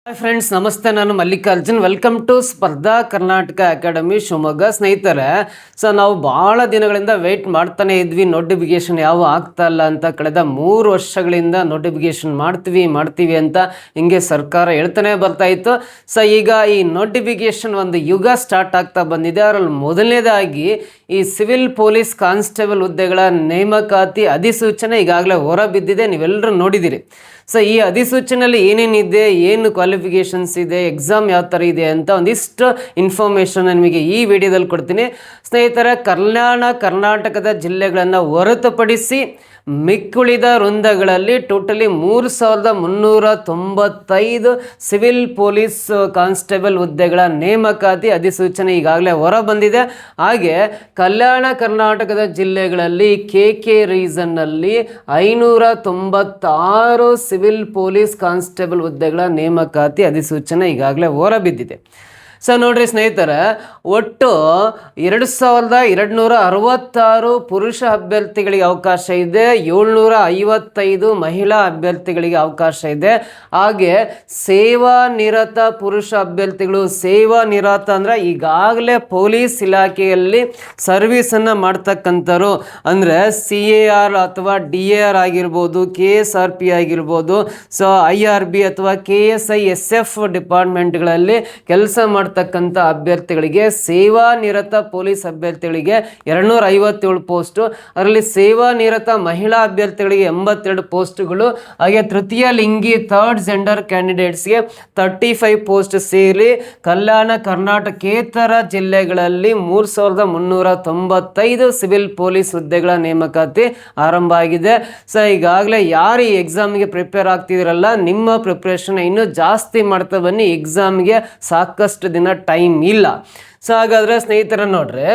Hi friends, ನಮಸ್ತೆ. ನಾನು Mallikarjun. Welcome to ಸ್ಪರ್ಧಾ ಕರ್ನಾಟಕ ಅಕಾಡೆಮಿ ಶಿವಮೊಗ್ಗ. ಸ್ನೇಹಿತರೆ, ನಾವು ಭಾಳ ದಿನಗಳಿಂದ ವೆಯ್ಟ್ ಮಾಡ್ತಾನೆ ಇದ್ವಿ, ನೋಟಿಫಿಕೇಶನ್ ಯಾವ ಆಗ್ತಾ ಇಲ್ಲ ಅಂತ. ಕಳೆದ 3 ವರ್ಷಗಳಿಂದ ನೋಟಿಫಿಕೇಶನ್ ಮಾಡ್ತೀವಿ ಅಂತ ಹಿಂಗೆ ಸರ್ಕಾರ ಹೇಳ್ತಾನೆ ಬರ್ತಾ ಇತ್ತು. ಈಗ ಈ ನೋಟಿಫಿಕೇಶನ್ ಒಂದು ಯುಗ ಸ್ಟಾರ್ಟ್ ಆಗ್ತಾ ಬಂದಿದೆ. ಅದರಲ್ಲಿ ಮೊದಲನೇದಾಗಿ ಈ ಸಿವಿಲ್ ಪೊಲೀಸ್ ಕಾನ್ಸ್ಟೇಬಲ್ ಹುದ್ದೆಗಳ ನೇಮಕಾತಿ ಅಧಿಸೂಚನೆ ಈಗಾಗಲೇ ಹೊರಬಿದ್ದಿದೆ, ನೀವೆಲ್ಲರೂ ನೋಡಿದ್ದೀರಿ. ಈ ಅಧಿಸೂಚನೆಯಲ್ಲಿ ಏನೇನಿದೆ, ಏನು ಕ್ವಾಲಿಫಿಕೇಷನ್ಸ್ ಇದೆ, ಎಕ್ಸಾಮ್ ಯಾವ ಥರ ಇದೆ ಅಂತ ಒಂದಿಷ್ಟು ಇನ್ಫಾರ್ಮೇಷನ್ ನಿಮಗೆ ಈ ವಿಡಿಯೋದಲ್ಲಿ ಕೊಡ್ತೀನಿ. ಸ್ನೇಹಿತರೆ, ಕರ್ನಾಟಕದ ಜಿಲ್ಲೆಗಳನ್ನು ಹೊರತುಪಡಿಸಿ ಮಿಕ್ಕುಳಿದ ವೃಂದಗಳಲ್ಲಿ ಟೋಟಲಿ 3395 ಸಿವಿಲ್ ಪೊಲೀಸ್ ಕಾನ್ಸ್ಟೇಬಲ್ ಹುದ್ದೆಗಳ ನೇಮಕಾತಿ ಅಧಿಸೂಚನೆ ಈಗಾಗಲೇ ಹೊರ ಬಂದಿದೆ. ಹಾಗೆ ಕಲ್ಯಾಣ ಕರ್ನಾಟಕದ ಜಿಲ್ಲೆಗಳಲ್ಲಿ KK ರೀಸನ್ನಲ್ಲಿ 596 ಸಿವಿಲ್ ಪೊಲೀಸ್ ಕಾನ್ಸ್ಟೇಬಲ್ ಹುದ್ದೆಗಳ ನೇಮಕಾತಿ ಅಧಿಸೂಚನೆ ಈಗಾಗಲೇ ಹೊರಬಿದ್ದಿದೆ. ನೋಡ್ರಿ ಸ್ನೇಹಿತರೆ, ಒಟ್ಟು 2266 ಪುರುಷ ಅಭ್ಯರ್ಥಿಗಳಿಗೆ ಅವಕಾಶ ಇದೆ, 755 ಮಹಿಳಾ ಅಭ್ಯರ್ಥಿಗಳಿಗೆ ಅವಕಾಶ ಇದೆ. ಹಾಗೆ ಸೇವಾ ನಿರತ ಪುರುಷ ಅಭ್ಯರ್ಥಿಗಳು, ಸೇವಾ ನಿರತ ಅಂದರೆ ಈಗಾಗಲೇ ಪೊಲೀಸ್ ಇಲಾಖೆಯಲ್ಲಿ ಸರ್ವಿಸನ್ನು ಮಾಡ್ತಕ್ಕಂಥವ್ರು, ಅಂದರೆ CAR ಅಥವಾ DAR ಆಗಿರ್ಬೋದು, KSRP ಆಗಿರ್ಬೋದು, IRB ಅಥವಾ KSI SF ಡಿಪಾರ್ಟ್ಮೆಂಟ್ಗಳಲ್ಲಿ ಕೆಲಸ ಮಾಡ್ತಕ್ಕಂಥ ಅಭ್ಯರ್ಥಿಗಳಿಗೆ, ಸೇವಾ ನಿರತ ಪೊಲೀಸ್ ಅಭ್ಯರ್ಥಿಗಳಿಗೆ 257 ಪೋಸ್ಟು, ಅದರಲ್ಲಿ ಸೇವಾ ನಿರತ ಮಹಿಳಾ ಅಭ್ಯರ್ಥಿಗಳಿಗೆ 82 ಪೋಸ್ಟುಗಳು, ಹಾಗೆ ತೃತೀಯ ಲಿಂಗಿ ಥರ್ಡ್ ಜೆಂಡರ್ ಕ್ಯಾಂಡಿಡೇಟ್ಸ್ಗೆ 35 ಪೋಸ್ಟ್ ಸೇರಿ ಕಲ್ಯಾಣ ಕರ್ನಾಟಕೇತರ ಜಿಲ್ಲೆಗಳಲ್ಲಿ 3395 ಸಿವಿಲ್ ಪೊಲೀಸ್ ಹುದ್ದೆಗಳ ನೇಮಕಾತಿ ಆರಂಭ ಆಗಿದೆ. ಈಗಾಗಲೇ ಯಾರು ಈ ಎಕ್ಸಾಮ್ಗೆ ಪ್ರಿಪೇರ್ ಆಗ್ತಿದ್ರಲ್ಲ, ನಿಮ್ಮ ಪ್ರಿಪ್ರೇಷನ್ ಇನ್ನೂ ಜಾಸ್ತಿ ಮಾಡ್ತಾ ಬನ್ನಿ. ಎಕ್ಸಾಮ್ಗೆ ಸಾಕಷ್ಟು ದಿನ ಟೈಮ್ ಇಲ್ಲ. ಹಾಗಾದರೆ ಸ್ನೇಹಿತರ ನೋಡ್ರಿ,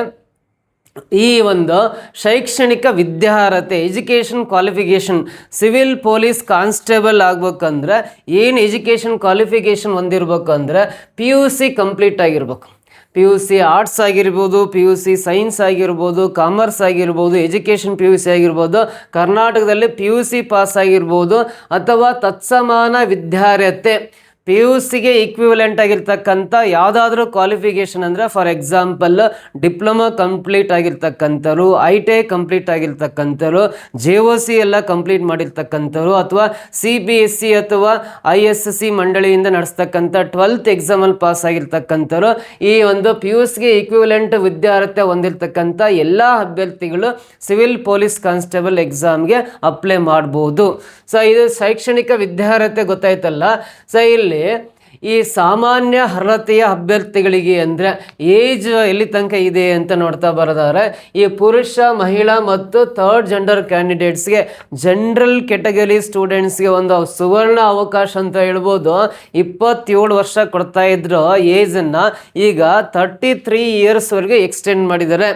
ಈ ಒಂದು ಶೈಕ್ಷಣಿಕ ವಿದ್ಯಾರ್ಹತೆ, education qualification, civil police constable ಆಗ್ಬೇಕಂದ್ರೆ ಏನು ಎಜುಕೇಷನ್ ಕ್ವಾಲಿಫಿಕೇಷನ್ ಹೊಂದಿರ್ಬೇಕು ಅಂದರೆ PUC ಕಂಪ್ಲೀಟ್ ಆಗಿರ್ಬೇಕು. PUC ಆರ್ಟ್ಸ್ ಆಗಿರ್ಬೋದು, PUC ಸೈನ್ಸ್ ಆಗಿರ್ಬೋದು, ಕಾಮರ್ಸ್ ಆಗಿರ್ಬೋದು, ಎಜುಕೇಷನ್ PUC ಆಗಿರ್ಬೋದು, ಕರ್ನಾಟಕದಲ್ಲಿ PUC ಪಾಸ್ ಆಗಿರ್ಬೋದು, ಅಥವಾ ತತ್ಸಮಾನ ವಿದ್ಯಾರ್ಹತೆ PUCಗೆ ಈಕ್ವಿವಲೆಂಟ್ ಆಗಿರ್ತಕ್ಕಂಥ ಯಾವುದಾದ್ರೂ ಕ್ವಾಲಿಫಿಕೇಷನ್ ಅಂದರೆ, ಫಾರ್ ಎಕ್ಸಾಂಪಲ್ ಡಿಪ್ಲೊಮಾ ಕಂಪ್ಲೀಟ್ ಆಗಿರ್ತಕ್ಕಂಥವ್ರು, ITI ಕಂಪ್ಲೀಟ್ ಆಗಿರ್ತಕ್ಕಂಥವ್ರು, JOC ಎಲ್ಲ ಕಂಪ್ಲೀಟ್ ಮಾಡಿರ್ತಕ್ಕಂಥವ್ರು, ಅಥವಾ CBSE ಅಥವಾ ISC ಮಂಡಳಿಯಿಂದ ನಡೆಸ್ತಕ್ಕಂಥ 12th ಎಕ್ಸಾಮಲ್ಲಿ ಪಾಸ್ ಆಗಿರ್ತಕ್ಕಂಥವ್ರು, ಈ ಒಂದು PUCಗೆ ಈಕ್ವಿವಲೆಂಟ್ ವಿದ್ಯಾರ್ಹತೆ ಹೊಂದಿರತಕ್ಕಂಥ ಎಲ್ಲ ಅಭ್ಯರ್ಥಿಗಳು ಸಿವಿಲ್ ಪೊಲೀಸ್ ಕಾನ್ಸ್ಟೇಬಲ್ ಎಕ್ಸಾಮ್ಗೆ ಅಪ್ಲೈ ಮಾಡ್ಬೋದು. ಇದು ಶೈಕ್ಷಣಿಕ ವಿದ್ಯಾರ್ಹತೆ ಗೊತ್ತಾಯ್ತಲ್ಲ. ಇಲ್ಲಿ ಈ ಸಾಮಾನ್ಯ ಅರ್ಹತೆಯ ಅಭ್ಯರ್ಥಿಗಳಿಗೆ ಅಂದರೆ ಏಜ್ ಎಲ್ಲಿ ತನಕ ಇದೆ ಅಂತ ನೋಡ್ತಾ ಬರೋದಾದ್ರೆ, ಈ ಪುರುಷ, ಮಹಿಳಾ ಮತ್ತು ಥರ್ಡ್ ಜೆಂಡರ್ ಕ್ಯಾಂಡಿಡೇಟ್ಸ್ಗೆ, ಜನರಲ್ ಕೆಟಗರಿ ಸ್ಟೂಡೆಂಟ್ಸ್ಗೆ ಒಂದು ಸುವರ್ಣ ಅವಕಾಶ ಅಂತ ಹೇಳ್ಬೋದು. 27 ವರ್ಷ ಕೊಡ್ತಾ ಇದ್ರು ಏಜನ್ನು, ಈಗ 33 ಇಯರ್ಸ್ವರೆಗೆ ಎಕ್ಸ್ಟೆಂಡ್ ಮಾಡಿದ್ದಾರೆ.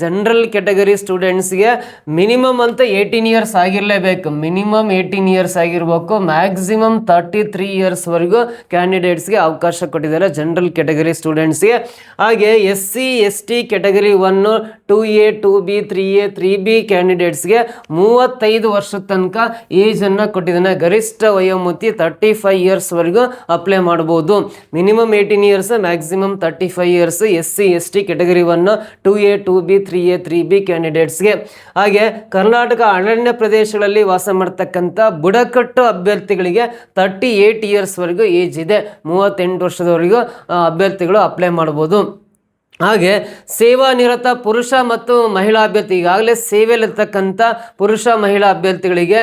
ಜನರಲ್ ಕೆಟಗರಿ ಸ್ಟೂಡೆಂಟ್ಸ್ಗೆ ಮಿನಿಮಮ್ ಅಂತ 18 ಇಯರ್ಸ್ ಆಗಿರಲೇಬೇಕು, ಮಿನಿಮಮ್ 18 ಇಯರ್ಸ್ ಆಗಿರ್ಬೇಕು, ಮ್ಯಾಕ್ಸಿಮಮ್ 33 ಇಯರ್ಸ್ವರೆಗೂ ಕ್ಯಾಂಡಿಡೇಟ್ಸ್ಗೆ ಅವಕಾಶ ಕೊಟ್ಟಿದ್ದಾರೆ ಜನರಲ್ ಕೆಟಗರಿ ಸ್ಟೂಡೆಂಟ್ಸ್ಗೆ. ಹಾಗೆ SC ST category 1, 2A 2B 3A 3B ಕ್ಯಾಂಡಿಡೇಟ್ಸ್ಗೆ 35 ವರ್ಷದ ತನಕ ಏಜನ್ನು ಕೊಟ್ಟಿದ್ದಾನೆ. ಗರಿಷ್ಠ ವಯೋಮಿತಿ 35 ಇಯರ್ಸ್ವರೆಗೂ ಅಪ್ಲೈ ಮಾಡ್ಬೋದು. Minimum 18 years, maximum 35 years SC ST category 1, 2A 2B 3A 3B ಕ್ಯಾಂಡಿಡೇಟ್ಸ್ಗೆ. ಹಾಗೆ ಕರ್ನಾಟಕ ಅರಣ್ಯ ಪ್ರದೇಶಗಳಲ್ಲಿ ವಾಸ ಮಾಡ್ತಕ್ಕಂಥ ಬುಡಕಟ್ಟು ಅಭ್ಯರ್ಥಿಗಳಿಗೆ 38 ಇಯರ್ಸ್ವರೆಗೂ ಏಜ್ ಇದೆ, 38 ವರ್ಷದವರೆಗೂ ಅಭ್ಯರ್ಥಿಗಳು ಅಪ್ಲೈ ಮಾಡ್ಬೋದು. ಹಾಗೆ ಸೇವಾ ನಿರತ ಪುರುಷ ಮತ್ತು ಮಹಿಳಾ ಅಭ್ಯರ್ಥಿ, ಈಗಾಗಲೇ ಸೇವೆಯಲ್ಲಿರ್ತಕ್ಕಂಥ ಪುರುಷ ಮಹಿಳಾ ಅಭ್ಯರ್ಥಿಗಳಿಗೆ,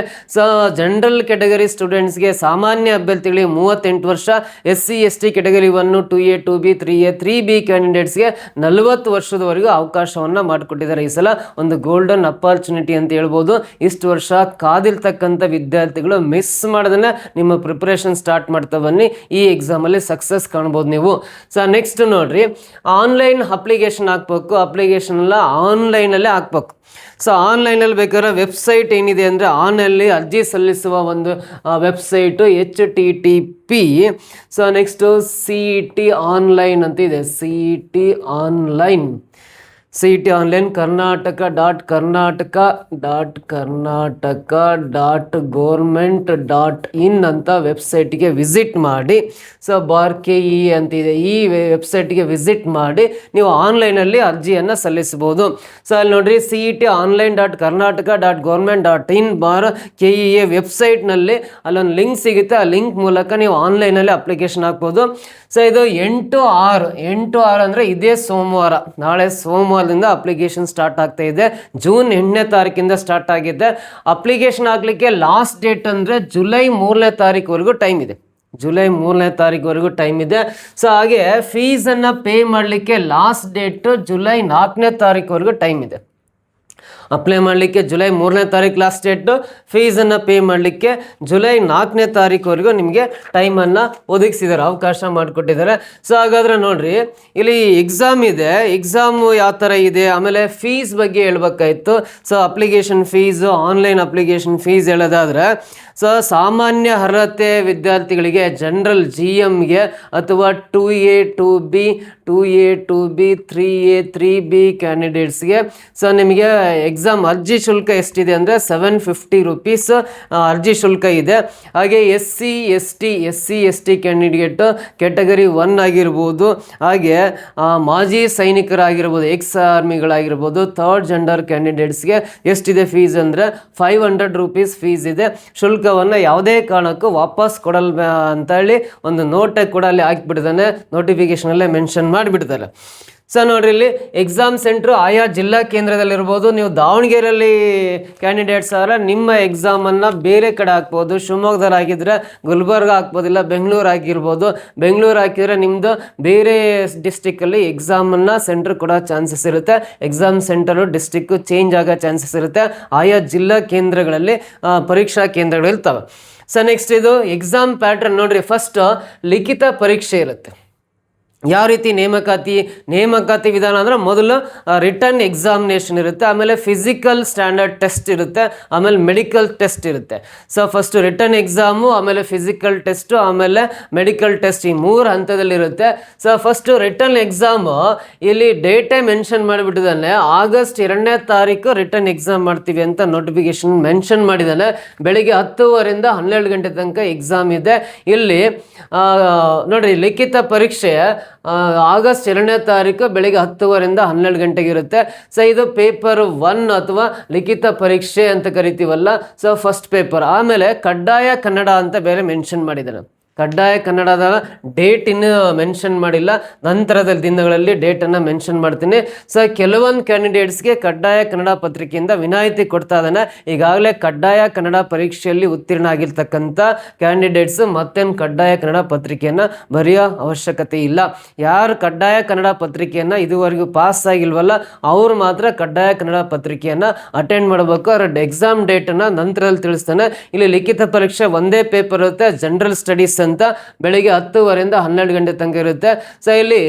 ಜನರಲ್ ಕೆಟಗರಿ ಸ್ಟೂಡೆಂಟ್ಸ್ಗೆ, ಸಾಮಾನ್ಯ ಅಭ್ಯರ್ಥಿಗಳಿಗೆ 38 ವರ್ಷ, SC ST category 1, 2A 2B 3A 3B ಕ್ಯಾಂಡಿಡೇಟ್ಸ್ಗೆ 40 ವರ್ಷದವರೆಗೂ ಅವಕಾಶವನ್ನು ಮಾಡಿಕೊಟ್ಟಿದ್ದಾರೆ. ಈ ಸಲ ಒಂದು ಗೋಲ್ಡನ್ ಅಪಾರ್ಚುನಿಟಿ ಅಂತ ಹೇಳ್ಬೋದು. ಇಷ್ಟು ವರ್ಷ ಕಾದಿರ್ತಕ್ಕಂಥ ವಿದ್ಯಾರ್ಥಿಗಳು ಮಿಸ್ ಮಾಡೋದನ್ನ ನಿಮ್ಮ ಪ್ರಿಪ್ರೇಷನ್ ಸ್ಟಾರ್ಟ್ ಮಾಡ್ತಾ ಬನ್ನಿ, ಈ ಎಕ್ಸಾಮಲ್ಲಿ ಸಕ್ಸಸ್ ಕಾಣ್ಬೋದು ನೀವು. ನೆಕ್ಸ್ಟ್ ನೋಡ್ರಿ, ಆನ್ಲೈನ್ ಅಪ್ಲಿಕೇಶನ್ ಹಾಕ್ಬೇಕು. ಅಪ್ಲಿಕೇಶನ್ ಎಲ್ಲ ಆನ್ಲೈನಲ್ಲೇ ಹಾಕ್ಬೇಕು. ಆನ್ಲೈನಲ್ಲಿ ಬೇಕಾದ್ರೆ ವೆಬ್ಸೈಟ್ ಏನಿದೆ ಅಂದರೆ, ಆನ್ಲೈನಲ್ಲಿ ಅರ್ಜಿ ಸಲ್ಲಿಸುವ ಒಂದು website HTTP. Next CET online ಅಂತ ಇದೆ, CET online. CET online karnataka.karnataka.government.in ಅಂತ ವೆಬ್ಸೈಟ್ಗೆ ವಿಸಿಟ್ ಮಾಡಿ. ಸೊ ಬಾರ್ KE ಅಂತಿದೆ, ಈ ವೆಬ್ಸೈಟ್ಗೆ ವಿಸಿಟ್ ಮಾಡಿ ನೀವು ಆನ್ಲೈನಲ್ಲಿ ಅರ್ಜಿಯನ್ನು ಸಲ್ಲಿಸ್ಬೋದು. ಸೊ ಅಲ್ಲಿ ನೋಡ್ರಿ CET online.karnataka.government.in /KEA ವೆಬ್ಸೈಟ್ನಲ್ಲಿ ಅಲ್ಲೊಂದು ಲಿಂಕ್ ಸಿಗುತ್ತೆ. ಆ ಲಿಂಕ್ ಮೂಲಕ ನೀವು ಆನ್ಲೈನಲ್ಲಿ ಅಪ್ಲಿಕೇಶನ್ ಹಾಕ್ಬೋದು. ಸೊ ಇದು 8/6 ಅಂದರೆ ಇದೇ ಸೋಮವಾರ, ನಾಳೆ ಸೋಮವಾರದಿಂದ ಅಪ್ಲಿಕೇಶನ್ ಸ್ಟಾರ್ಟ್ ಆಗ್ತಾ ಇದೆ. ಜೂನ್ 8ನೇ ತಾರೀಕಿಂದ ಸ್ಟಾರ್ಟ್ ಆಗಿದೆ. ಅಪ್ಲಿಕೇಶನ್ ಹಾಕ್ಲಿಕ್ಕೆ ಲಾಸ್ಟ್ ಡೇಟ್ ಅಂದರೆ ಜುಲೈ 3ನೇ ತಾರೀಕುವರೆಗೂ ಟೈಮ್ ಇದೆ. ಜುಲೈ 3ನೇ ತಾರೀಕುವರೆಗೂ ಟೈಮ್ ಇದೆ. ಸೊ ಹಾಗೆ ಫೀಸನ್ನು ಪೇ ಮಾಡಲಿಕ್ಕೆ ಲಾಸ್ಟ್ ಡೇಟು ಜುಲೈ 4ನೇ ತಾರೀಕುವರೆಗೂ ಟೈಮ್ ಇದೆ. ಅಪ್ಲೈ ಮಾಡಲಿಕ್ಕೆ ಜುಲೈ 3ನೇ ತಾರೀಕು ಲಾಸ್ಟ್ ಡೇಟು, ಫೀಸನ್ನು ಪೇ ಮಾಡಲಿಕ್ಕೆ ಜುಲೈ 4ನೇ ತಾರೀಕುವರೆಗೂ ನಿಮಗೆ ಟೈಮನ್ನು ಒದಗಿಸಿದ್ದಾರೆ, ಅವಕಾಶ ಮಾಡಿಕೊಟ್ಟಿದ್ದಾರೆ. ಸೊ ಹಾಗಾದರೆ ನೋಡಿರಿ, ಇಲ್ಲಿ ಎಕ್ಸಾಮ್ ಇದೆ, ಎಕ್ಸಾಮು ಯಾವ ಥರ ಇದೆ, ಆಮೇಲೆ ಫೀಸ್ ಬಗ್ಗೆ ಹೇಳ್ಬೇಕಾಯ್ತು. So application fees, online application fees ಹೇಳೋದಾದರೆ, ಸೊ ಸಾಮಾನ್ಯ ಅರ್ಹತೆ ವಿದ್ಯಾರ್ಥಿಗಳಿಗೆ ಜನರಲ್ GMಗೆ ಅಥವಾ 2A 2B 2B 3A 3B ಕ್ಯಾಂಡಿಡೇಟ್ಸ್ಗೆ so ನಿಮಗೆ ಎಕ್ಸಾಮ್ ಅರ್ಜಿ ಶುಲ್ಕ ಎಷ್ಟಿದೆ ಅಂದರೆ 750 ರೂಪೀಸ್ ಅರ್ಜಿ ಶುಲ್ಕ ಇದೆ. ಹಾಗೆ SC ST ಕ್ಯಾಂಡಿಡೇಟ್ ಕ್ಯಾಟಗರಿ 1 ಆಗಿರ್ಬೋದು, ಹಾಗೆ ಮಾಜಿ ಸೈನಿಕರಾಗಿರ್ಬೋದು, ಎಕ್ಸ್ ಆರ್ಮಿಗಳಾಗಿರ್ಬೋದು, ಥರ್ಡ್ ಜೆಂಡರ್ ಕ್ಯಾಂಡಿಡೇಟ್ಸ್ಗೆ ಎಷ್ಟಿದೆ ಫೀಸ್ ಅಂದರೆ 500 ರೂಪೀಸ್ ಫೀಸ್ ಇದೆ. ಶುಲ್ಕವನ್ನು ಯಾವುದೇ ಕಾರಣಕ್ಕೂ ವಾಪಸ್ ಕೊಡಲ್ಲ ಅಂತ ಹೇಳಿ ಒಂದು ನೋಟೆ ಕೂಡ ಅಲ್ಲಿ ಹಾಕಿಬಿಡ್ತಾನೆ, ನೋಟಿಫಿಕೇಶನಲ್ಲೇ ಮೆನ್ಷನ್ ಮಾಡಿಬಿಡ್ತಾರೆ. ಸೊ ನೋಡ್ರಿ, ಇಲ್ಲಿ ಎಕ್ಸಾಮ್ ಸೆಂಟ್ರು ಆಯಾ ಜಿಲ್ಲಾ ಕೇಂದ್ರದಲ್ಲಿರ್ಬೋದು. ನೀವು ದಾವಣಗೆರೆಯಲ್ಲಿ ಕ್ಯಾಂಡಿಡೇಟ್ಸ್ ಆದರೆ ನಿಮ್ಮ ಎಕ್ಸಾಮನ್ನು ಬೇರೆ ಕಡೆ ಹಾಕ್ಬೋದು. ಶಿವಮೊಗ್ಗದಲ್ಲಿ ಹಾಕಿದರೆ ಗುಲ್ಬರ್ಗ ಹಾಕ್ಬೋದಿಲ್ಲ, ಬೆಂಗಳೂರು ಹಾಕಿರ್ಬೋದು. ಬೆಂಗಳೂರು ಹಾಕಿದರೆ ನಿಮ್ಮದು ಬೇರೆ ಡಿಸ್ಟಿಕ್ಕಲ್ಲಿ ಎಕ್ಸಾಮನ್ನು ಸೆಂಟ್ರ್ ಕೊಡೋ ಚಾನ್ಸಸ್ ಇರುತ್ತೆ. ಎಕ್ಸಾಮ್ ಸೆಂಟರು ಡಿಸ್ಟಿಕ್ಕು ಚೇಂಜ್ ಆಗೋ ಚಾನ್ಸಸ್ ಇರುತ್ತೆ. ಆಯಾ ಜಿಲ್ಲಾ ಕೇಂದ್ರಗಳಲ್ಲಿ ಪರೀಕ್ಷಾ ಕೇಂದ್ರಗಳಿರ್ತವೆ. ಸೊ ನೆಕ್ಸ್ಟ್ ಇದು ಎಕ್ಸಾಮ್ ಪ್ಯಾಟ್ರನ್ ನೋಡ್ರಿ. ಫಸ್ಟ್ ಲಿಖಿತ ಪರೀಕ್ಷೆ ಇರುತ್ತೆ. ಯಾವ ರೀತಿ ನೇಮಕಾತಿ ವಿಧಾನ ಅಂದರೆ ಮೊದಲು ರಿಟರ್ನ್ ಎಕ್ಸಾಮಿನೇಷನ್ ಇರುತ್ತೆ, ಆಮೇಲೆ ಫಿಸಿಕಲ್ ಸ್ಟ್ಯಾಂಡರ್ಡ್ ಟೆಸ್ಟ್ ಇರುತ್ತೆ, ಆಮೇಲೆ ಮೆಡಿಕಲ್ ಟೆಸ್ಟ್ ಇರುತ್ತೆ. ಸೊ ಫಸ್ಟ್ ರಿಟರ್ನ್ ಎಕ್ಸಾಮು, ಆಮೇಲೆ ಫಿಸಿಕಲ್ ಟೆಸ್ಟು, ಆಮೇಲೆ ಮೆಡಿಕಲ್ ಟೆಸ್ಟ್, ಈ 3 ಹಂತದಲ್ಲಿರುತ್ತೆ. ಸೊ ಫಸ್ಟು ರಿಟರ್ನ್ ಎಕ್ಸಾಮು ಇಲ್ಲಿ ಡೇಟೇ ಮೆನ್ಷನ್ ಮಾಡಿಬಿಟ್ಟಿದ್ದಾನೆ. ಆಗಸ್ಟ್ 2ನೇ ತಾರೀಕು ರಿಟರ್ನ್ ಎಕ್ಸಾಮ್ ಮಾಡ್ತೀವಿ ಅಂತ ನೋಟಿಫಿಕೇಶನ್ ಮೆನ್ಷನ್ ಮಾಡಿದ್ದಾನೆ. ಬೆಳಿಗ್ಗೆ 10:00ರಿಂದ 12 ಗಂಟೆ ತನಕ ಎಕ್ಸಾಮ್ ಇದೆ. ಇಲ್ಲಿ ನೋಡಿರಿ, ಲಿಖಿತ ಪರೀಕ್ಷೆ ಆಗಸ್ಟ್ 2ನೇ ತಾರೀಕು ಬೆಳಿಗ್ಗೆ 10:00ರಿಂದ 12 ಗಂಟೆಗೆ ಇರುತ್ತೆ. ಸೊ ಇದು ಪೇಪರ್ 1 ಅಥವಾ ಲಿಖಿತ ಪರೀಕ್ಷೆ ಅಂತ ಕರಿತೀವಲ್ಲ, ಸೊ ಫಸ್ಟ್ ಪೇಪರ್. ಆಮೇಲೆ ಕಡ್ಡಾಯ ಕನ್ನಡ ಅಂತ ಬೇರೆ ಮೆನ್ಷನ್ ಮಾಡಿದ್ದಾರೆ. ಕಡ್ಡಾಯ ಕನ್ನಡದ ಡೇಟ್ ಇನ್ನೂ ಮೆನ್ಷನ್ ಮಾಡಿಲ್ಲ, ನಂತರದ ದಿನಗಳಲ್ಲಿ ಡೇಟನ್ನು ಮೆನ್ಷನ್ ಮಾಡ್ತೀನಿ. ಸೊ ಕೆಲವೊಂದು ಕ್ಯಾಂಡಿಡೇಟ್ಸ್ಗೆ ಕಡ್ಡಾಯ ಕನ್ನಡ ಪತ್ರಿಕೆಯಿಂದ ವಿನಾಯಿತಿ ಕೊಡ್ತಾ ಇದ್ದಾನೆ. ಈಗಾಗಲೇ ಕಡ್ಡಾಯ ಕನ್ನಡ ಪರೀಕ್ಷೆಯಲ್ಲಿ ಉತ್ತೀರ್ಣ ಆಗಿರ್ತಕ್ಕಂಥ ಕ್ಯಾಂಡಿಡೇಟ್ಸ್ ಮತ್ತೇನು ಕಡ್ಡಾಯ ಕನ್ನಡ ಪತ್ರಿಕೆಯನ್ನು ಬರೆಯೋ ಅವಶ್ಯಕತೆ ಇಲ್ಲ. ಯಾರು ಕಡ್ಡಾಯ ಕನ್ನಡ ಪತ್ರಿಕೆಯನ್ನು ಇದುವರೆಗೂ ಪಾಸ್ ಆಗಿಲ್ವಲ್ಲ, ಅವರು ಮಾತ್ರ ಕಡ್ಡಾಯ ಕನ್ನಡ ಪತ್ರಿಕೆಯನ್ನು ಅಟೆಂಡ್ ಮಾಡಬೇಕು. ಅವ್ರ ಎಕ್ಸಾಮ್ ಡೇಟನ್ನು ನಂತರದಲ್ಲಿ ತಿಳಿಸ್ತಾನೆ. ಇಲ್ಲಿ ಲಿಖಿತ ಪರೀಕ್ಷೆ ಒಂದೇ ಪೇಪರ್ ಇರುತ್ತೆ, ಜನರಲ್ ಸ್ಟಡೀಸ್ ಅಂತ, ಬೆಳಿಗ್ಗೆ 10:00ರಿಂದ 12 ಗಂಟೆ ತನಕ ಇರುತ್ತೆ. ಸೊ ಇಲ್ಲಿ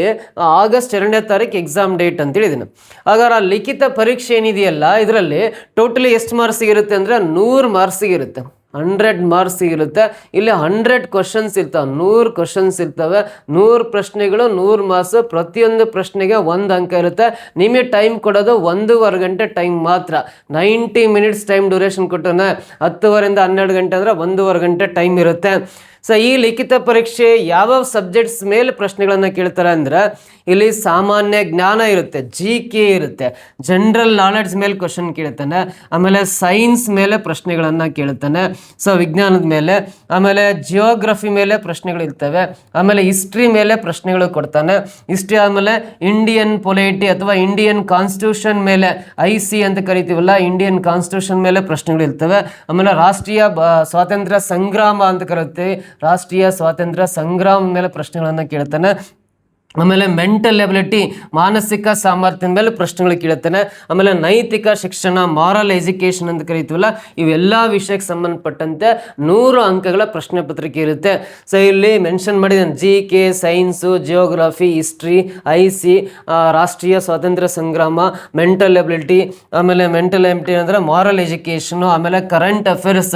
ಆಗಸ್ಟ್ 2ನೇ ತಾರೀಕು ಎಕ್ಸಾಮ್ ಡೇಟ್ ಅಂತ ಹೇಳಿದ್ದೀನಿ. ಹಾಗಾದ್ರೆ ಆ ಲಿಖಿತ ಪರೀಕ್ಷೆ ಏನಿದೆಯಲ್ಲ, ಇದರಲ್ಲಿ ಟೋಟಲಿ ಎಷ್ಟು ಮಾರ್ಕ್ಸಿಗೆ ಇರುತ್ತೆ ಅಂದರೆ 100 ಮಾರ್ಕ್ಸಿಗೆ ಇರುತ್ತೆ, 100 ಮಾರ್ಕ್ಸಿಗೆ ಇರುತ್ತೆ. ಇಲ್ಲಿ 100 ಕ್ವಶನ್ಸ್ ಇರ್ತವೆ, 100 ಕ್ವಶನ್ಸ್ ಇರ್ತವೆ, 100 ಪ್ರಶ್ನೆಗಳು, 100 ಮಾರ್ಕ್ಸ್. ಪ್ರತಿಯೊಂದು ಪ್ರಶ್ನೆಗೆ 1 ಅಂಕ ಇರುತ್ತೆ. ನಿಮಗೆ ಟೈಮ್ ಕೊಡೋದು 1.5 ಗಂಟೆ ಟೈಮ್ ಮಾತ್ರ. 90 ಮಿನಿಟ್ಸ್ ಟೈಮ್ ಡ್ಯೂರೇಷನ್ ಕೊಟ್ಟನೆ. 10:00ರಿಂದ 12 ಗಂಟೆ ಅಂದರೆ 1.5 ಗಂಟೆ ಟೈಮ್ ಇರುತ್ತೆ. ಸೊ ಈ ಲಿಖಿತ ಪರೀಕ್ಷೆ ಯಾವ ಸಬ್ಜೆಕ್ಟ್ಸ್ ಮೇಲೆ ಪ್ರಶ್ನೆಗಳನ್ನು ಕೇಳ್ತಾರೆ ಅಂದರೆ, ಇಲ್ಲಿ ಸಾಮಾನ್ಯ ಜ್ಞಾನ ಇರುತ್ತೆ, GK ಇರುತ್ತೆ, ಜನರಲ್ ನಾಲೆಡ್ಜ್ ಮೇಲೆ ಕ್ವಶನ್ ಕೇಳ್ತಾನೆ, ಆಮೇಲೆ ಸೈನ್ಸ್ ಮೇಲೆ ಪ್ರಶ್ನೆಗಳನ್ನು ಕೇಳ್ತಾನೆ, ಸೊ ವಿಜ್ಞಾನದ ಮೇಲೆ, ಆಮೇಲೆ ಜಿಯೋಗ್ರಫಿ ಮೇಲೆ ಪ್ರಶ್ನೆಗಳು ಇರ್ತವೆ, ಆಮೇಲೆ ಹಿಸ್ಟ್ರಿ ಮೇಲೆ ಪ್ರಶ್ನೆಗಳು ಕೊಡ್ತಾನೆ. ಹಿಸ್ಟ್ರಿ ಆದಮೇಲೆ ಇಂಡಿಯನ್ ಪೊಲಿಟಿ ಅಥವಾ ಇಂಡಿಯನ್ ಕಾನ್ಸ್ಟಿಟ್ಯೂಷನ್ ಮೇಲೆ, IC ಅಂತ ಕರಿತೀವಲ್ಲ, ಇಂಡಿಯನ್ ಕಾನ್ಸ್ಟಿಟ್ಯೂಷನ್ ಮೇಲೆ ಪ್ರಶ್ನೆಗಳು ಇರ್ತವೆ. ಆಮೇಲೆ ರಾಷ್ಟ್ರೀಯ ಸ್ವಾತಂತ್ರ್ಯ ಸಂಗ್ರಾಮ ಅಂತ ಕರಿತೀವಿ, ರಾಷ್ಟ್ರೀಯ ಸ್ವಾತಂತ್ರ್ಯ ಸಂಗ್ರಾಮ ಮೇಲೆ ಪ್ರಶ್ನೆಗಳನ್ನು ಕೇಳ್ತಾನೆ. ಆಮೇಲೆ ಮೆಂಟಲ್ ಎಬಿಲಿಟಿ, ಮಾನಸಿಕ ಸಾಮರ್ಥ್ಯದ ಮೇಲೆ ಪ್ರಶ್ನೆಗಳು ಕೇಳುತ್ತಾನೆ. ಆಮೇಲೆ ನೈತಿಕ ಶಿಕ್ಷಣ, ಮಾರಲ್ ಎಜುಕೇಷನ್ ಅಂತ ಕರಿತೀವಲ್ಲ, ಇವೆಲ್ಲ ವಿಷಯಕ್ಕೆ ಸಂಬಂಧಪಟ್ಟಂತೆ 100 ಅಂಕಗಳ ಪ್ರಶ್ನೆ ಪತ್ರಿಕೆ ಇರುತ್ತೆ. ಸೊ ಇಲ್ಲಿ ಮೆನ್ಷನ್ ಮಾಡಿದ್ದಾನೆ, GK, science, geography, history, IC, ರಾಷ್ಟ್ರೀಯ ಸ್ವಾತಂತ್ರ್ಯ ಸಂಗ್ರಾಮ, ಮೆಂಟಲ್ ಎಬಿಲಿಟಿ, ಆಮೇಲೆ ಮೆಂಟಲ್ ಎಬಿಲಿಟಿ ಅಂದರೆ ಮಾರಲ್ ಎಜುಕೇಷನು, ಆಮೇಲೆ ಕರೆಂಟ್ ಅಫೇರ್ಸ್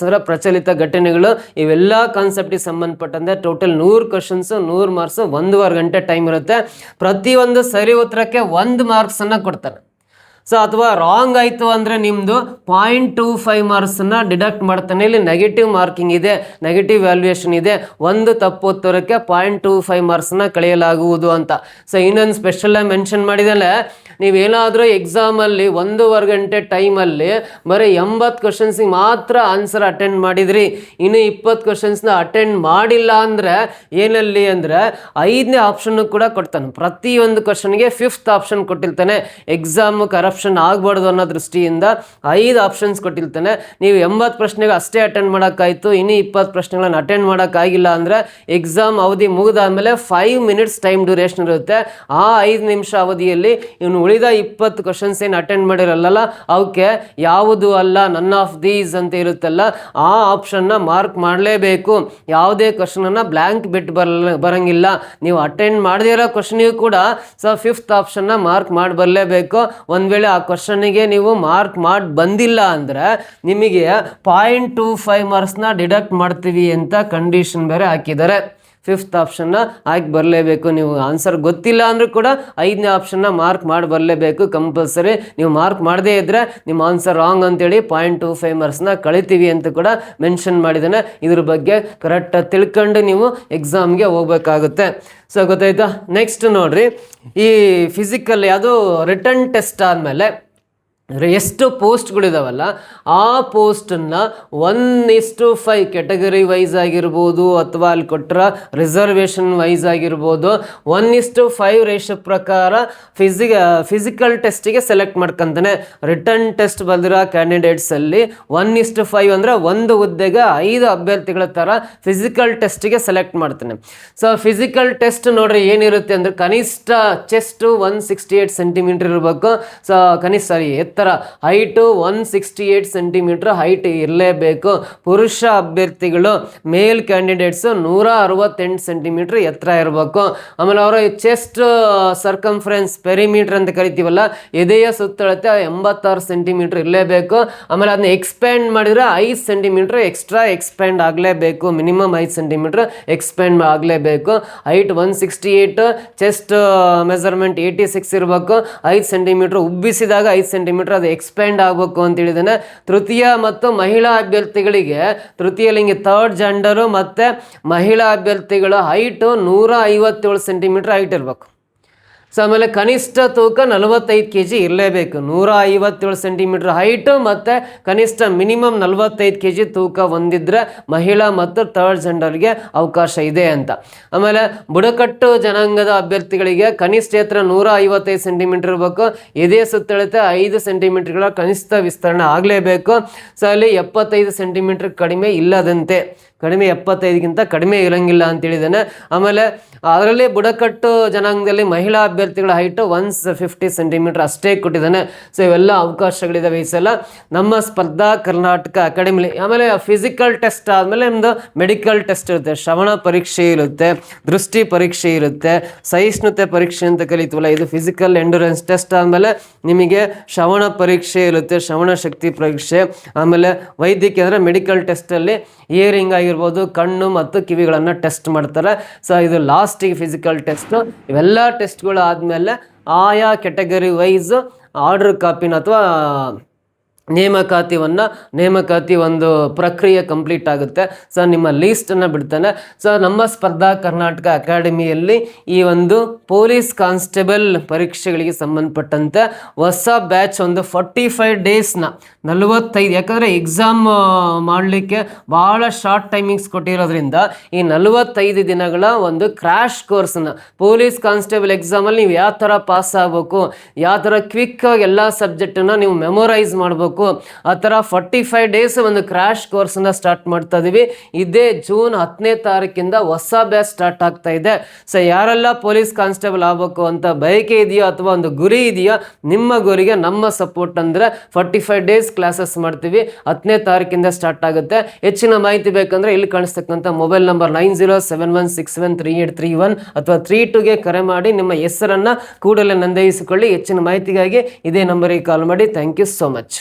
ಅಂದರೆ ಪ್ರಚಲಿತ ಘಟನೆಗಳು, ಇವೆಲ್ಲ ಕಾನ್ಸೆಪ್ಟಿಗೆ ಸಂಬಂಧಪಟ್ಟಂತೆ ಟೋಟಲ್ 100 ಕ್ವಶನ್ಸು, 100 ಮಾರ್ಕ್ಸ್ 1.5 ಗಂಟೆ ಟೈಮ್ ಇರುತ್ತೆ. ಪ್ರತಿಯೊಂದು ಸರಿ ಉತ್ತರಕ್ಕೆ 1 ಮಾರ್ಕ್ಸನ್ನು ಕೊಡ್ತಾನೆ. ಸೊ ಅಥವಾ ರಾಂಗ್ ಆಯಿತು ಅಂದರೆ ನಿಮ್ಮದು 0.25 ಮಾರ್ಕ್ಸನ್ನು ಡಿಡಕ್ಟ್ ಮಾಡ್ತಾನೆ. ಇಲ್ಲಿ ನೆಗೆಟಿವ್ ಮಾರ್ಕಿಂಗ್ ಇದೆ, ನೆಗೆಟಿವ್ ವ್ಯಾಲ್ಯೂಯೇಷನ್ ಇದೆ. ಒಂದು ತಪ್ಪು ಉತ್ತರಕ್ಕೆ 0.25 ಮಾರ್ಕ್ಸನ್ನ ಕಳೆಯಲಾಗುವುದು ಅಂತ. ಸೊ ಇನ್ನೊಂದು ಸ್ಪೆಷಲಾಗಿ ಮೆನ್ಷನ್ ಮಾಡಿದರೆ, ನೀವೇನಾದರೂ ಎಕ್ಸಾಮಲ್ಲಿ 1.5 ಗಂಟೆ ಟೈಮಲ್ಲಿ ಬರೀ 80 ಕ್ವಶನ್ಸಿಗೆ ಮಾತ್ರ ಆನ್ಸರ್ ಅಟೆಂಡ್ ಮಾಡಿದ್ರಿ, ಇನ್ನು 20 ಕ್ವಶನ್ಸ್ನ ಅಟೆಂಡ್ ಮಾಡಿಲ್ಲ ಅಂದರೆ ಏನಲ್ಲಿ ಅಂದರೆ 5ನೇ ಆಪ್ಷನ್ನು ಕೂಡ ಕೊಡ್ತಾನೆ. ಪ್ರತಿಯೊಂದು ಕ್ವಶನ್ಗೆ 5th ಆಪ್ಷನ್ ಕೊಟ್ಟಿರ್ತಾನೆ. ಎಕ್ಸಾಮು ಕರಪ್ಷನ್ ಆಗಬಾರ್ದು ಅನ್ನೋ ದೃಷ್ಟಿಯಿಂದ 5 ಆಪ್ಷನ್ಸ್ ಕೊಟ್ಟಿರ್ತಾನೆ. ನೀವು 80 ಪ್ರಶ್ನೆಗೆ ಅಷ್ಟೇ ಅಟೆಂಡ್ ಮಾಡೋಕ್ಕಾಯಿತು, ಇನ್ನು 20 ಪ್ರಶ್ನೆಗಳನ್ನು ಅಟೆಂಡ್ ಮಾಡೋಕ್ಕಾಗಿಲ್ಲ ಅಂದರೆ ಎಕ್ಸಾಮ್ ಅವಧಿ ಮುಗಿದಾದಮೇಲೆ 5 ಮಿನಿಟ್ಸ್ ಟೈಮ್ ಡ್ಯೂರೇಷನ್ ಇರುತ್ತೆ. ಆ 5 ನಿಮಿಷ ಅವಧಿಯಲ್ಲಿ ಇವನು ಉಳಿದ 20 ಕ್ವಶನ್ಸ್ ಏನು ಅಟೆಂಡ್ ಮಾಡಿರಲ್ಲ ಅವಕ್ಕೆ ಯಾವುದು ಅಲ್ಲ, ನನ್ ಆಫ್ ದೀಸ್ ಅಂತ ಇರುತ್ತಲ್ಲ, ಆ ಆಪ್ಷನ್ನ ಮಾರ್ಕ್ ಮಾಡಲೇಬೇಕು. ಯಾವುದೇ ಕ್ವಶನನ್ನು ಬ್ಲ್ಯಾಂಕ್ ಬಿಟ್ಟು ಬರಂಗಿಲ್ಲ. ನೀವು ಅಟೆಂಡ್ ಮಾಡದೇ ಇರೋ ಕ್ವಶನಿಗೂ ಕೂಡ 5th ಆಪ್ಷನ್ನ ಮಾರ್ಕ್ ಮಾಡಿ ಬರಲೇಬೇಕು. ಒಂದು ವೇಳೆ ಆ ಕ್ವಶನಿಗೆ ನೀವು ಮಾರ್ಕ್ ಮಾಡಿ ಬಂದಿಲ್ಲ ಅಂದರೆ ನಿಮಗೆ 0.25 ಮಾರ್ಕ್ಸ್ನ ಡಿಡಕ್ಟ್ ಮಾಡ್ತೀವಿ ಅಂತ ಕಂಡೀಷನ್ ಬೇರೆ ಹಾಕಿದ್ದಾರೆ. 5th ಆಪ್ಷನ್ನ ಹಾಕಿ ಬರಲೇಬೇಕು. ನೀವು ಆನ್ಸರ್ ಗೊತ್ತಿಲ್ಲ ಅಂದರೂ ಕೂಡ 5ನೇ ಆಪ್ಷನ್ನ ಮಾರ್ಕ್ ಮಾಡಿ ಬರಲೇಬೇಕು ಕಂಪಲ್ಸರಿ. ನೀವು ಮಾರ್ಕ್ ಮಾಡದೇ ಇದ್ದರೆ ನಿಮ್ಮ ಆನ್ಸರ್ ರಾಂಗ್ ಅಂತೇಳಿ 0.25 ಮಾರ್ಕ್ಸ್ನ ಕಳಿತೀವಿ ಅಂತ ಕೂಡ ಮೆನ್ಷನ್ ಮಾಡಿದ್ದಾನೆ. ಇದ್ರ ಬಗ್ಗೆ ಕರೆಕ್ಟಾಗಿ ತಿಳ್ಕೊಂಡು ನೀವು ಎಕ್ಸಾಮ್ಗೆ ಹೋಗ್ಬೇಕಾಗುತ್ತೆ. ಸೊ ಗೊತ್ತಾಯ್ತಾ? ನೆಕ್ಸ್ಟ್ ನೋಡ್ರಿ, ಈ ಫಿಸಿಕಲ್ ಅದು ರಿಟರ್ನ್ ಟೆಸ್ಟ್ ಆದಮೇಲೆ ಎಷ್ಟು ಪೋಸ್ಟ್ಗಳಿದಾವಲ್ಲ ಆ ಪೋಸ್ಟನ್ನು 1:5 ಕೆಟಗರಿ ವೈಸ್ ಆಗಿರ್ಬೋದು ಅಥವಾ ಅಲ್ಲಿ ಕೊಟ್ಟರೆ ರಿಸರ್ವೇಷನ್ ವೈಸ್ ಆಗಿರ್ಬೋದು 1:5 ರೇಷೋ ಪ್ರಕಾರ ಫಿಸಿಕಲ್ ಟೆಸ್ಟಿಗೆ ಸೆಲೆಕ್ಟ್ ಮಾಡ್ಕೊತಾನೆ. ರಿಟರ್ನ್ ಟೆಸ್ಟ್ ಬಂದಿರೋ ಕ್ಯಾಂಡಿಡೇಟ್ಸಲ್ಲಿ 1:5 ಅಂದರೆ ಒಂದು ಹುದ್ದೆಗೆ 5 ಅಭ್ಯರ್ಥಿಗಳ ಥರ ಫಿಸಿಕಲ್ ಟೆಸ್ಟಿಗೆ ಸೆಲೆಕ್ಟ್ ಮಾಡ್ತಾನೆ. ಸೊ ಫಿಸಿಕಲ್ ಟೆಸ್ಟ್ ನೋಡ್ರಿ ಏನಿರುತ್ತೆ ಅಂದರೆ ಕನಿಷ್ಠ ಚೆಸ್ಟು 168 ಸೆಂಟಿಮೀಟರ್ ಇರಬೇಕು. ಸೊ ಕನಿಷ್ಠ ಹೈಟು 168 ಸೆಂಟಿಮೀಟರ್ ಹೈಟ್ ಇರಲೇಬೇಕು. ಪುರುಷ ಅಭ್ಯರ್ಥಿಗಳು ಮೇಲ್ ಕ್ಯಾಂಡಿಡೇಟ್ಸು 168 ಸೆಂಟಿಮೀಟರ್ ಎತ್ತರ ಇರಬೇಕು. ಆಮೇಲೆ ಅವರ ಚೆಸ್ಟ್ ಸರ್ಕಂಫರೆನ್ಸ್ ಪೆರಿಮೀಟರ್ ಅಂತ ಕರಿತೀವಲ್ಲ, ಎದೆಯ ಸುತ್ತಳತೆ 86 ಸೆಂಟಿಮೀಟರ್ ಇರಲೇಬೇಕು. ಆಮೇಲೆ ಅದನ್ನ ಎಕ್ಸ್ಪ್ಯಾಂಡ್ ಮಾಡಿದರೆ 5 ಸೆಂಟಿಮೀಟರ್ ಎಕ್ಸ್ಟ್ರಾ ಎಕ್ಸ್ಪ್ಯಾಂಡ್ ಆಗಲೇಬೇಕು. ಮಿನಿಮಮ್ 5 ಸೆಂಟಿಮೀಟರ್ ಎಕ್ಸ್ಪ್ಯಾಂಡ್ ಆಗಲೇಬೇಕು. ಹೈಟ್ 168, ಚೆಸ್ಟ್ ಮೆಜರ್ಮೆಂಟ್ 86 ಇರಬೇಕು. 5 ಸೆಂಟಿಮೀಟರ್ ಉಬ್ಬಿಸಿದಾಗ 5 ಸೆಂಟಿಮೀಟರ್ ಅದು ಎಕ್ಸ್ಪ್ಯಾಂಡ್ ಆಗಬೇಕು ಅಂತ ಹೇಳಿದಾನೆ. ತೃತೀಯ ಮತ್ತು ಮಹಿಳಾ ಅಭ್ಯರ್ಥಿಗಳಿಗೆ, ತೃತೀಯ ಲಿಂಗಿ ಥರ್ಡ್ ಜೆಂಡರು ಮತ್ತು ಮಹಿಳಾ ಅಭ್ಯರ್ಥಿಗಳ ಹೈಟು 157 ಸೆಂಟಿಮೀಟರ್ ಹೈಟ್ ಇರಬೇಕು. ಸೊ ಆಮೇಲೆ ಕನಿಷ್ಠ ತೂಕ 45 kg ಇರಲೇಬೇಕು. 157 ಸೆಂಟಿಮೀಟರ್ ಹೈಟು ಮತ್ತು ಕನಿಷ್ಠ ಮಿನಿಮಮ್ 45 kg ತೂಕ ಹೊಂದಿದ್ರೆ ಮಹಿಳಾ ಮತ್ತು ಥರ್ಡ್ ಜೆಂಡರ್ಗೆ ಅವಕಾಶ ಇದೆ ಅಂತ. ಆಮೇಲೆ ಬುಡಕಟ್ಟು ಜನಾಂಗದ ಅಭ್ಯರ್ಥಿಗಳಿಗೆ ಕನಿಷ್ಠ ಎತ್ತರ 155 ಸೆಂಟಿಮೀಟರ್ ಇರಬೇಕು. ಎದೆ ಸುತ್ತಳತೆ 5 ಸೆಂಟಿಮೀಟರ್ಗಳ ಕನಿಷ್ಠ ವಿಸ್ತರಣೆ ಆಗಲೇಬೇಕು. ಸೊ ಅಲ್ಲಿ 75 ಸೆಂಟಿಮೀಟರ್ ಕಡಿಮೆ ಇಲ್ಲದಂತೆ, ಕಡಿಮೆ 75ಗಿಂತ ಕಡಿಮೆ ಇರೋಂಗಿಲ್ಲ ಅಂತೇಳಿದ್ದಾನೆ. ಆಮೇಲೆ ಅದರಲ್ಲಿ ಬುಡಕಟ್ಟು ಜನಾಂಗದಲ್ಲಿ ಮಹಿಳಾ ಅಭ್ಯರ್ಥಿಗಳ ಹೈಟು 150 ಸೆಂಟಿಮೀಟರ್ ಅಷ್ಟೇ ಕೊಟ್ಟಿದ್ದಾನೆ. ಸೊ ಇವೆಲ್ಲ ಅವಕಾಶಗಳಿದ್ದಾವೆ ಈ ಸಲ ನಮ್ಮ ಸ್ಪರ್ಧಾ ಕರ್ನಾಟಕ ಅಕಾಡೆಮಿಲಿ. ಆಮೇಲೆ ಫಿಸಿಕಲ್ ಟೆಸ್ಟ್ ಆದಮೇಲೆ ನಿಮ್ಮದು ಮೆಡಿಕಲ್ ಟೆಸ್ಟ್ ಇರುತ್ತೆ, ಶ್ರವಣ ಪರೀಕ್ಷೆ ಇರುತ್ತೆ, ದೃಷ್ಟಿ ಪರೀಕ್ಷೆ ಇರುತ್ತೆ, ಸಹಿಷ್ಣುತೆ ಪರೀಕ್ಷೆ ಅಂತ ಕಲಿತೀವಲ್ಲ, ಇದು ಫಿಸಿಕಲ್ ಎಂಡ್ಯೂರೆನ್ಸ್ ಟೆಸ್ಟ್ ಆದಮೇಲೆ ನಿಮಗೆ ಶ್ರವಣ ಪರೀಕ್ಷೆ ಇರುತ್ತೆ, ಶ್ರವಣ ಶಕ್ತಿ ಪರೀಕ್ಷೆ. ಆಮೇಲೆ ವೈದ್ಯಕೀಯ ಅಂದರೆ ಮೆಡಿಕಲ್ ಟೆಸ್ಟಲ್ಲಿ ಇಯರಿಂಗ್ ಆಗಿರ್ಬೋದು, ಕಣ್ಣು ಮತ್ತು ಕಿವಿಗಳನ್ನು ಟೆಸ್ಟ್ ಮಾಡ್ತಾರೆ. ಸೊ ಇದು ಲಾಸ್ಟಿಗೆ ಫಿಸಿಕಲ್ ಟೆಸ್ಟು. ಇವೆಲ್ಲ ಟೆಸ್ಟ್ಗಳು ಆದಮೇಲೆ ಆಯಾ ಕೆಟಗರಿ ವೈಸ್ ಆರ್ಡರ್ ಕಾಪಿನ ಅಥವಾ ನೇಮಕಾತಿ ಒಂದು ಪ್ರಕ್ರಿಯೆ ಕಂಪ್ಲೀಟ್ ಆಗುತ್ತೆ. ಸೊ ನಿಮ್ಮ ಲೀಸ್ಟನ್ನು ಬಿಡ್ತಾನೆ. ಸೊ ನಮ್ಮ ಸ್ಪರ್ಧಾ ಕರ್ನಾಟಕ ಅಕಾಡೆಮಿಯಲ್ಲಿ ಈ ಒಂದು ಪೊಲೀಸ್ ಕಾನ್ಸ್ಟೇಬಲ್ ಪರೀಕ್ಷೆಗಳಿಗೆ ಸಂಬಂಧಪಟ್ಟಂತೆ ಹೊಸ ಬ್ಯಾಚ್ ಒಂದು 45 ಡೇಸ್ನ 45, ಯಾಕಂದರೆ ಎಕ್ಸಾಮ್ ಮಾಡಲಿಕ್ಕೆ ಭಾಳ ಶಾರ್ಟ್ ಟೈಮಿಂಗ್ಸ್ ಕೊಟ್ಟಿರೋದ್ರಿಂದ ಈ 45 ದಿನಗಳ ಒಂದು ಕ್ರ್ಯಾಶ್ ಕೋರ್ಸನ್ನು ಪೊಲೀಸ್ ಕಾನ್ಸ್ಟೇಬಲ್ ಎಕ್ಸಾಮಲ್ಲಿ ನೀವು ಯಾವ ಥರ ಪಾಸ್ ಆಗಬೇಕು, ಯಾವ ಥರ ಕ್ವಿಕ್ಕಾಗಿ ಎಲ್ಲ ಸಬ್ಜೆಕ್ಟನ್ನು ನೀವು ಮೆಮೊರೈಸ್ ಮಾಡಬೇಕು, ಆ ಥರ 45 ಡೇಸ್ ಒಂದು ಕ್ರ್ಯಾಶ್ ಕೋರ್ಸನ್ನ ಸ್ಟಾರ್ಟ್ ಮಾಡ್ತಾ ಇದೀವಿ. ಇದೇ ಜೂನ್ 10ನೇ ತಾರೀಕಿಂದ ಹೊಸ ಬ್ಯಾಚ್ ಸ್ಟಾರ್ಟ್ ಆಗ್ತಾ ಇದೆ. ಸೊ ಯಾರೆಲ್ಲ ಪೊಲೀಸ್ ಕಾನ್ಸ್ಟೇಬಲ್ ಆಗಬೇಕು ಅಂತ ಬಯಕೆ ಇದೆಯೋ ಅಥವಾ ಒಂದು ಗುರಿ ಇದೆಯೋ, ನಿಮ್ಮ ಗುರಿಗೆ ನಮ್ಮ ಸಪೋರ್ಟ್ ಅಂದರೆ 45 ಡೇಸ್ ಕ್ಲಾಸಸ್ ಮಾಡ್ತೀವಿ. 10ನೇ ತಾರೀಕಿಂದ ಸ್ಟಾರ್ಟ್ ಆಗುತ್ತೆ. ಹೆಚ್ಚಿನ ಮಾಹಿತಿ ಬೇಕಂದ್ರೆ ಇಲ್ಲಿ ಕಾಣಿಸ್ತಕ್ಕಂಥ ಮೊಬೈಲ್ ನಂಬರ್ 9071673831 ಅಥವಾ 32ಗೆ ಕರೆ ಮಾಡಿ ನಿಮ್ಮ ಹೆಸರನ್ನು ಕೂಡಲೇ ನೋಂದಾಯಿಸಿಕೊಳ್ಳಿ. ಹೆಚ್ಚಿನ ಮಾಹಿತಿಗಾಗಿ ಇದೇ ನಂಬರಿಗೆ ಕಾಲ್ ಮಾಡಿ. Thank you so much.